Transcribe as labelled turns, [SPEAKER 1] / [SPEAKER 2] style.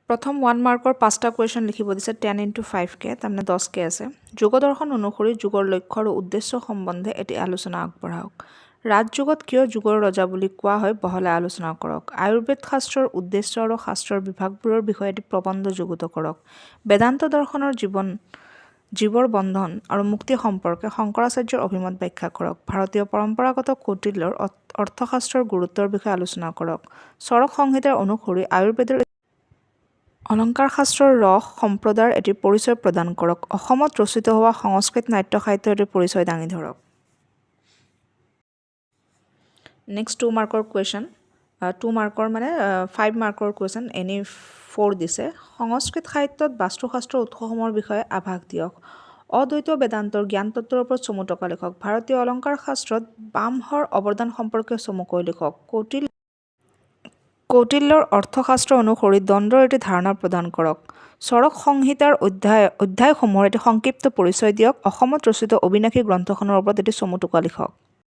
[SPEAKER 1] প্ৰথম 1 মাৰ্কৰ 5টা কুৱেশ্যন লিখিব দিছে 10 × 5কে তাৰমানে 10কে আছে। যোগ দৰ্শন অনুসৰি যুগৰ লক্ষ্য আৰু উদ্দেশ্য সম্বন্ধে এটি আলোচনা আগবঢ়াওক। ৰাজযুগত কিয় যুগৰ ৰজা বুলি কোৱা হয় বহলাই আলোচনা কৰক। আয়ুৰ্বেদ শাস্ত্ৰৰ উদ্দেশ্য আৰু শাস্ত্ৰৰ বিভাগবোৰৰ বিষয়ে এটি প্ৰবন্ধ যুগুত কৰক। বেদান্ত দৰ্শনৰ জীৱৰ বন্ধন আৰু মুক্তি সম্পৰ্কে শংকৰাচাৰ্যৰ অভিমত ব্যাখ্যা কৰক। ভাৰতীয় পৰম্পৰাগত কৌটিল্যৰ অৰ্থশাস্ত্ৰৰ গুৰুত্বৰ বিষয়ে আলোচনা কৰক। চৰক সংহিতাৰ অনুসৰি আয়ুৰ্বেদৰ অলংকাৰ শাস্ত্ৰৰ ৰস সম্প্ৰদায়ৰ এটি পৰিচয় প্ৰদান কৰক। অসমত ৰচিত হোৱা সংস্কৃত নাট্য সাহিত্যৰ এটি পৰিচয় দাঙি ধৰক। নেক্সট 2 মাৰ্কৰ কুৱেশ্যন 2 মাৰ্কৰ মানে 5 মাৰ্কৰ কুৱেশ্যন এনি 4 দিছে। সংস্কৃত সাহিত্যত বাস্তুশাস্ত্ৰৰ উৎসসমূহৰ বিষয়ে আভাস দিয়ক। অদ্বৈত বেদান্তৰ জ্ঞান তত্ত্বৰ ওপৰত চমু টকা লিখক। ভাৰতীয় অলংকাৰ শাস্ত্ৰত বামহৰ অৱদান সম্পৰ্কে চমুকৈ লিখক। কৌটিল্যৰ অৰ্থশাস্ত্ৰ অনুসৰি দ্বন্দ্বৰ এটি ধাৰণা প্ৰদান কৰক। চৰক সংহিতাৰ অধ্যায়সমূহৰ এটি সংক্ষিপ্ত পৰিচয় দিয়ক। অসমত ৰচিত অবিনাশী গ্ৰন্থখনৰ ওপৰত এটি চমু টোকা লিখক।